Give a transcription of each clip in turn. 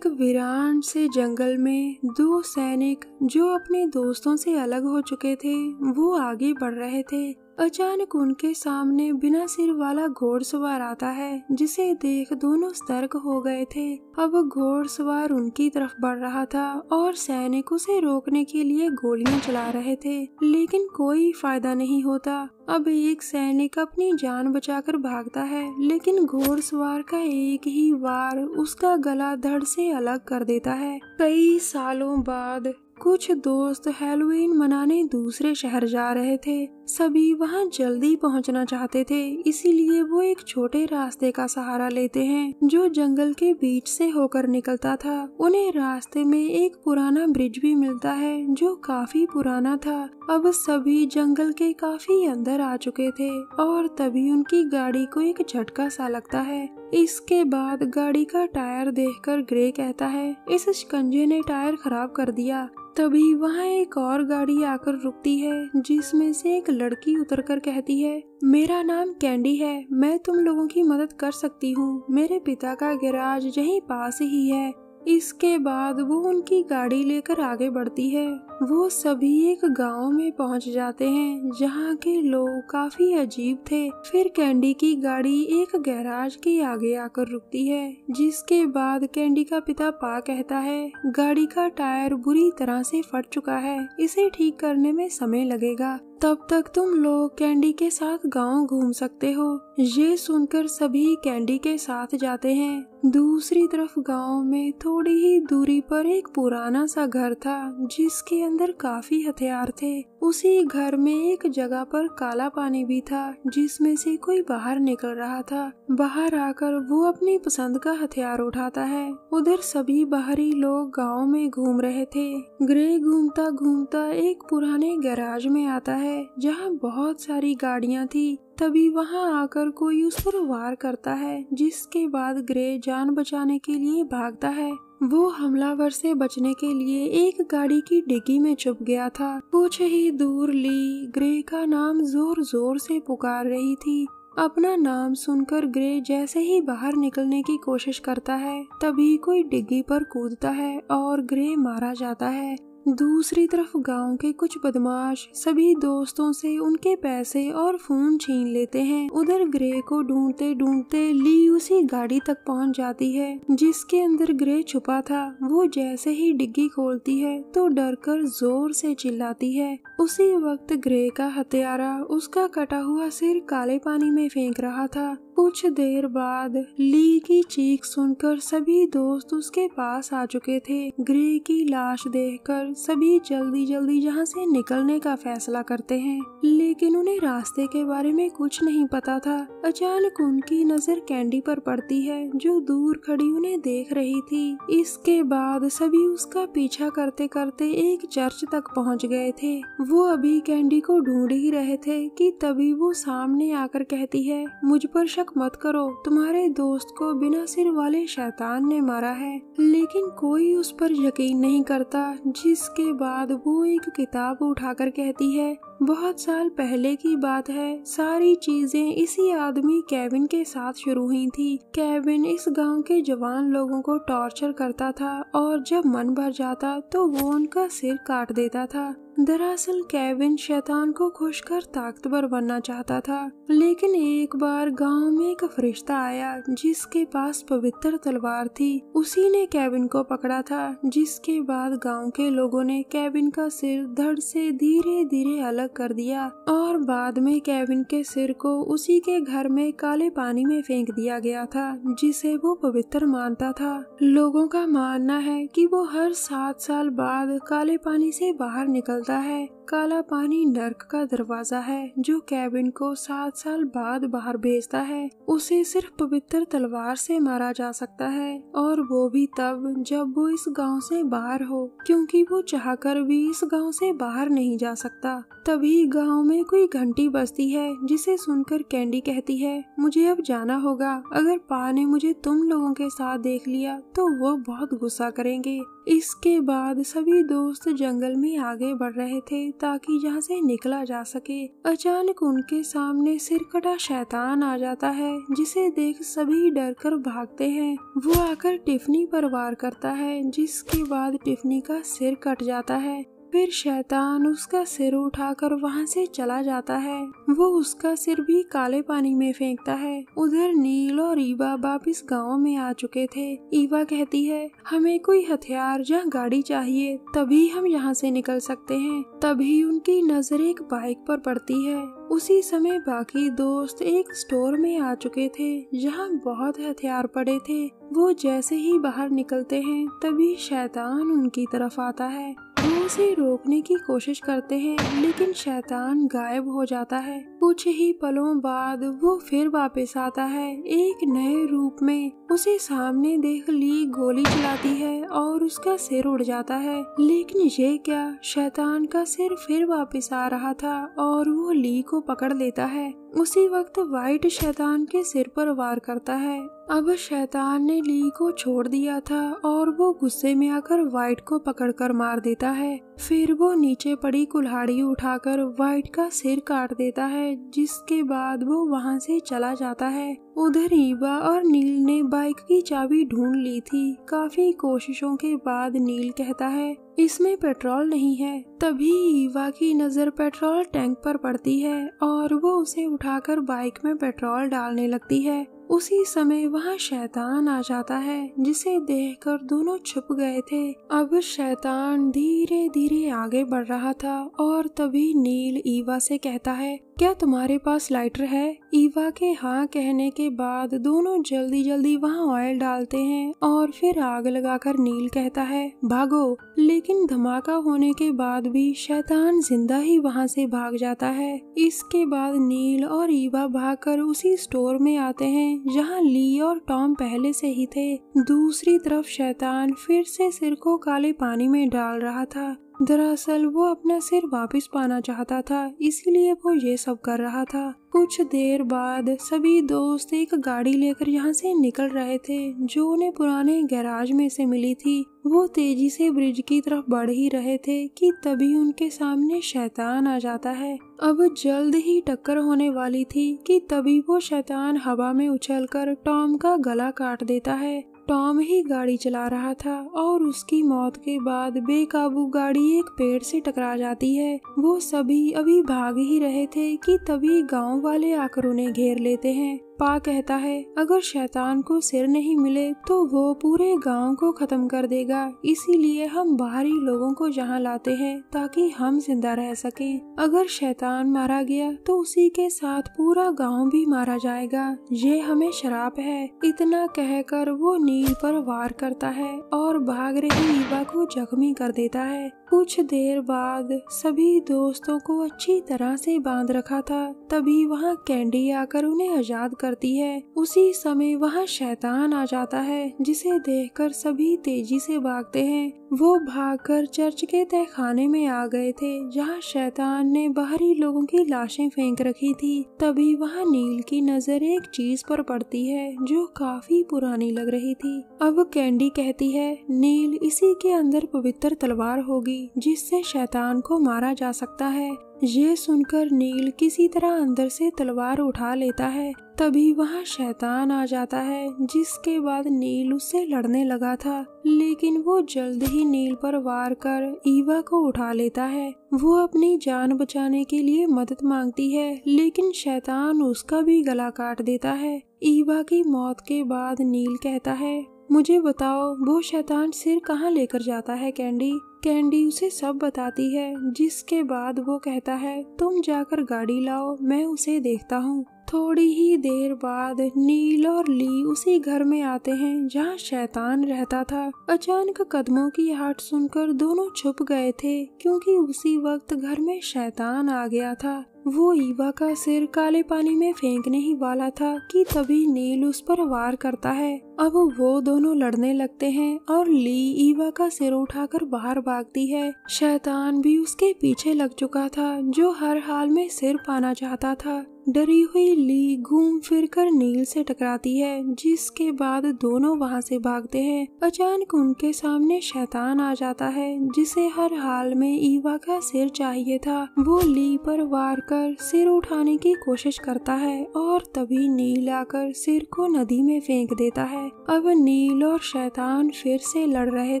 एक वीरान से जंगल में दो सैनिक जो अपने दोस्तों से अलग हो चुके थे वो आगे बढ़ रहे थे। अचानक उनके सामने बिना सिर वाला घोड़सवार आता है, जिसे देख दोनों सतर्क हो गए थे। अब घोड़सवार उनकी तरफ बढ़ रहा था और सैनिक उसे रोकने के लिए गोलियां चला रहे थे, लेकिन कोई फायदा नहीं होता। अब एक सैनिक अपनी जान बचाकर भागता है, लेकिन घोड़सवार का एक ही वार उसका गला धड़ से अलग कर देता है। कई सालों बाद कुछ दोस्त हैलोवीन मनाने दूसरे शहर जा रहे थे। सभी वहां जल्दी पहुंचना चाहते थे, इसीलिए वो एक छोटे रास्ते का सहारा लेते हैं जो जंगल के बीच से होकर निकलता था। उन्हें रास्ते में एक पुराना ब्रिज भी मिलता है जो काफी पुराना था। अब सभी जंगल के काफी अंदर आ चुके थे और तभी उनकी गाड़ी को एक झटका सा लगता है। इसके बाद गाड़ी का टायर देखकर ग्रे कहता है, इस शिकंजे ने टायर खराब कर दिया। तभी वहाँ एक और गाड़ी आकर रुकती है, जिसमें से एक लड़की उतरकर कहती है, मेरा नाम कैंडी है, मैं तुम लोगों की मदद कर सकती हूँ। मेरे पिता का गैराज यहीं पास ही है। इसके बाद वो उनकी गाड़ी लेकर आगे बढ़ती है। वो सभी एक गांव में पहुंच जाते हैं जहां के लोग काफी अजीब थे। फिर कैंडी की गाड़ी एक गैराज के आगे आकर रुकती है, जिसके बाद कैंडी का पिता पा कहता है, गाड़ी का टायर बुरी तरह से फट चुका है, इसे ठीक करने में समय लगेगा। तब तक तुम लोग कैंडी के साथ गांव घूम सकते हो। ये सुनकर सभी कैंडी के साथ जाते हैं। दूसरी तरफ गांव में थोड़ी ही दूरी पर एक पुराना सा घर था, जिसके अंदर काफी हथियार थे। उसी घर में एक जगह पर काला पानी भी था, जिसमें से कोई बाहर निकल रहा था। बाहर आकर वो अपनी पसंद का हथियार उठाता है। उधर सभी बाहरी लोग गांव में घूम रहे थे। ग्रे घूमता घूमता एक पुराने गैराज में आता है जहां बहुत सारी गाड़ियां थी। तभी वहां आकर कोई उस पर वार करता है, जिसके बाद ग्रे जान बचाने के लिए भागता है। वो हमलावर से बचने के लिए एक गाड़ी की डिग्गी में छुप गया था। कुछ ही दूर ली ग्रे का नाम जोर जोर से पुकार रही थी। अपना नाम सुनकर ग्रे जैसे ही बाहर निकलने की कोशिश करता है, तभी कोई डिग्गी पर कूदता है और ग्रे मारा जाता है। दूसरी तरफ गांव के कुछ बदमाश सभी दोस्तों से उनके पैसे और फोन छीन लेते हैं। उधर ग्रे को ढूंढते ढूंढते ली उसी गाड़ी तक पहुंच जाती है जिसके अंदर ग्रे छुपा था। वो जैसे ही डिग्गी खोलती है तो डरकर जोर से चिल्लाती है। उसी वक्त ग्रे का हत्यारा उसका कटा हुआ सिर काले पानी में फेंक रहा था। कुछ देर बाद ली की चीख सुनकर सभी दोस्त उसके पास आ चुके थे। ग्रे की लाश देखकर सभी जल्दी जल्दी यहाँ से निकलने का फैसला करते हैं, लेकिन उन्हें रास्ते के बारे में कुछ नहीं पता था। अचानक उनकी नजर कैंडी पर पड़ती है, जो दूर खड़ी उन्हें देख रही थी। इसके बाद सभी उसका पीछा करते करते एक चर्च तक पहुँच गए थे। वो अभी कैंडी को ढूंढ ही रहे थे कि तभी वो सामने आकर कहती है, मुझ पर शक मत करो, तुम्हारे दोस्त को बिना सिर वाले शैतान ने मारा है। लेकिन कोई उस पर यकीन नहीं करता। जिसके बाद वो एक किताब उठाकर कहती है, बहुत साल पहले की बात है, सारी चीजें इसी आदमी केविन के साथ शुरू हुई थी। केविन इस गांव के जवान लोगों को टॉर्चर करता था और जब मन भर जाता तो वो उनका सिर काट देता था। दरअसल केविन शैतान को खुश कर ताकतवर बनना चाहता था, लेकिन एक बार गांव में एक फरिश्ता आया जिसके पास पवित्र तलवार थी। उसी ने केविन को पकड़ा था, जिसके बाद गांव के लोगों ने केविन का सिर धड़ से धीरे धीरे अलग कर दिया और बाद में केविन के सिर को उसी के घर में काले पानी में फेंक दिया गया था, जिसे वो पवित्र मानता था। लोगों का मानना है कि वो हर 7 साल बाद काले पानी से बाहर निकलता है। काला पानी नर्क का दरवाजा है जो केविन को 7 साल बाद बाहर भेजता है। उसे सिर्फ पवित्र तलवार से मारा जा सकता है, और वो भी तब जब वो इस गांव से बाहर हो, क्योंकि वो चाहकर भी इस गांव से बाहर नहीं जा सकता। तभी तभी गांव में कोई घंटी बजती है, जिसे सुनकर कैंडी कहती है, मुझे अब जाना होगा। अगर पा ने मुझे तुम लोगों के साथ देख लिया तो वो बहुत गुस्सा करेंगे। इसके बाद सभी दोस्त जंगल में आगे बढ़ रहे थे ताकि यहाँ से निकला जा सके। अचानक उनके सामने सिरकटा शैतान आ जाता है, जिसे देख सभी डर कर भागते हैं। वो आकर टिफनी पर वार करता है, जिसके बाद टिफनी का सिर कट जाता है। फिर शैतान उसका सिर उठाकर वहाँ से चला जाता है। वो उसका सिर भी काले पानी में फेंकता है। उधर नील और ईवा वापिस गांव में आ चुके थे। ईवा कहती है, हमें कोई हथियार या गाड़ी चाहिए, तभी हम यहाँ से निकल सकते हैं। तभी उनकी नजर एक बाइक पर पड़ती है। उसी समय बाकी दोस्त एक स्टोर में आ चुके थे, जहाँ बहुत हथियार पड़े थे। वो जैसे ही बाहर निकलते हैं, तभी शैतान उनकी तरफ आता है। वो उसे रोकने की कोशिश करते हैं, लेकिन शैतान गायब हो जाता है। कुछ ही पलों बाद वो फिर वापस आता है, एक नए रूप में। उसे सामने देख ली गोली चलाती है और उसका सिर उड़ जाता है। लेकिन ये क्या, शैतान का सिर फिर वापस आ रहा था और वो ली को पकड़ लेता है। उसी वक्त वाइट शैतान के सिर पर वार करता है। अब शैतान ने ली को छोड़ दिया था और वो गुस्से में आकर वाइट को पकड़कर मार देता है। फिर वो नीचे पड़ी कुल्हाड़ी उठाकर वाइट का सिर काट देता है, जिसके बाद वो वहाँ से चला जाता है। उधर ईवा और नील ने बाइक की चाबी ढूंढ ली थी। काफी कोशिशों के बाद नील कहता है, इसमें पेट्रोल नहीं है। तभी ईवा की नजर पेट्रोल टैंक पर पड़ती है और वो उसे उठाकर बाइक में पेट्रोल डालने लगती है। उसी समय वहाँ शैतान आ जाता है, जिसे देखकर दोनों छुप गए थे। अब शैतान धीरे धीरे आगे बढ़ रहा था और तभी नील ईवा से कहता है, क्या तुम्हारे पास लाइटर है? ईवा के हाँ कहने के बाद दोनों जल्दी जल्दी वहाँ ऑयल डालते हैं और फिर आग लगाकर नील कहता है, भागो। लेकिन धमाका होने के बाद भी शैतान जिंदा ही वहाँ से भाग जाता है। इसके बाद नील और ईवा भागकर उसी स्टोर में आते हैं जहाँ ली और टॉम पहले से ही थे। दूसरी तरफ शैतान फिर से सिर को काले पानी में डाल रहा था। दरअसल वो अपना सिर वापस पाना चाहता था, इसीलिए वो ये सब कर रहा था। कुछ देर बाद सभी दोस्त एक गाड़ी लेकर यहाँ से निकल रहे थे, जो उन्हें पुराने गैराज में से मिली थी। वो तेजी से ब्रिज की तरफ बढ़ ही रहे थे कि तभी उनके सामने शैतान आ जाता है। अब जल्द ही टक्कर होने वाली थी कि तभी वो शैतान हवा में उछलकर टॉम का गला काट देता है। टॉम ही गाड़ी चला रहा था और उसकी मौत के बाद बेकाबू गाड़ी एक पेड़ से टकरा जाती है। वो सभी अभी भाग ही रहे थे कि तभी गांव वाले आकर उन्हें घेर लेते हैं। पा कहता है, अगर शैतान को सिर नहीं मिले तो वो पूरे गांव को खत्म कर देगा, इसीलिए हम बाहरी लोगों को यहाँ लाते हैं ताकि हम जिंदा रह सकें। अगर शैतान मारा गया तो उसी के साथ पूरा गांव भी मारा जाएगा, ये हमें श्राप है। इतना कहकर वो नील पर वार करता है और भाग रही ईवा को जख्मी कर देता है। कुछ देर बाद सभी दोस्तों को अच्छी तरह से बांध रखा था, तभी वहाँ कैंडी आकर उन्हें आजाद करती है। उसी समय वहाँ शैतान आ जाता है, जिसे देखकर सभी तेजी से भागते हैं। वो भागकर चर्च के तहखाने में आ गए थे, जहाँ शैतान ने बाहरी लोगों की लाशें फेंक रखी थी। तभी वहाँ नील की नजर एक चीज पर पड़ती है, जो काफी पुरानी लग रही थी। अब कैंडी कहती है, नील, इसी के अंदर पवित्र तलवार होगी जिससे शैतान को मारा जा सकता है। ये सुनकर नील किसी तरह अंदर से तलवार उठा लेता है। तभी वहाँ शैतान आ जाता है, जिसके बाद नील उससे लड़ने लगा था, लेकिन वो जल्द ही नील पर वार कर ईवा को उठा लेता है। वो अपनी जान बचाने के लिए मदद मांगती है, लेकिन शैतान उसका भी गला काट देता है। ईवा की मौत के बाद नील कहता है, मुझे बताओ वो शैतान सिर कहाँ लेकर जाता है कैंडी? कैंडी उसे सब बताती है, जिसके बाद वो कहता है, तुम जाकर गाड़ी लाओ, मैं उसे देखता हूँ। थोड़ी ही देर बाद नील और ली उसी घर में आते हैं जहाँ शैतान रहता था। अचानक कदमों की आहट सुनकर दोनों छुप गए थे, क्योंकि उसी वक्त घर में शैतान आ गया था। वो ईवा का सिर काले पानी में फेंकने ही वाला था कि तभी नील उस पर वार करता है अब वो दोनों लड़ने लगते हैं और ली ईवा का सिर उठाकर बाहर भागती है। शैतान भी उसके पीछे लग चुका था, जो हर हाल में सिर पाना चाहता था। डरी हुई ली घूम फिर कर नील से टकराती है, जिसके बाद दोनों वहां से भागते हैं। अचानक उनके सामने शैतान आ जाता है, जिसे हर हाल में ईवा का सिर चाहिए था। वो ली पर वार कर सिर उठाने की कोशिश करता है और तभी नील आकर सिर को नदी में फेंक देता है। अब नील और शैतान फिर से लड़ रहे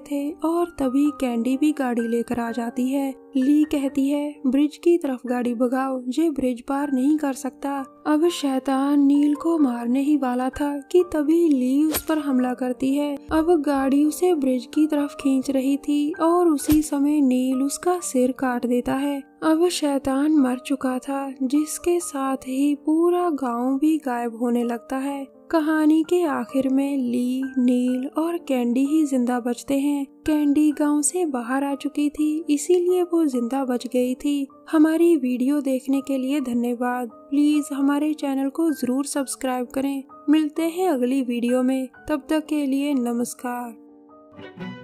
थे और तभी कैंडी भी गाड़ी लेकर आ जाती है। ली कहती है, ब्रिज की तरफ गाड़ी भगाओ, ये ब्रिज पार नहीं कर सकता। अब शैतान नील को मारने ही वाला था कि तभी ली उस पर हमला करती है। अब गाड़ी उसे ब्रिज की तरफ खींच रही थी और उसी समय नील उसका सिर काट देता है। अब शैतान मर चुका था, जिसके साथ ही पूरा गांव भी गायब होने लगता है। कहानी के आखिर में ली, नील और कैंडी ही जिंदा बचते हैं। कैंडी गांव से बाहर आ चुकी थी, इसीलिए वो जिंदा बच गई थी। हमारी वीडियो देखने के लिए धन्यवाद। प्लीज हमारे चैनल को जरूर सब्सक्राइब करें। मिलते हैं अगली वीडियो में, तब तक के लिए नमस्कार।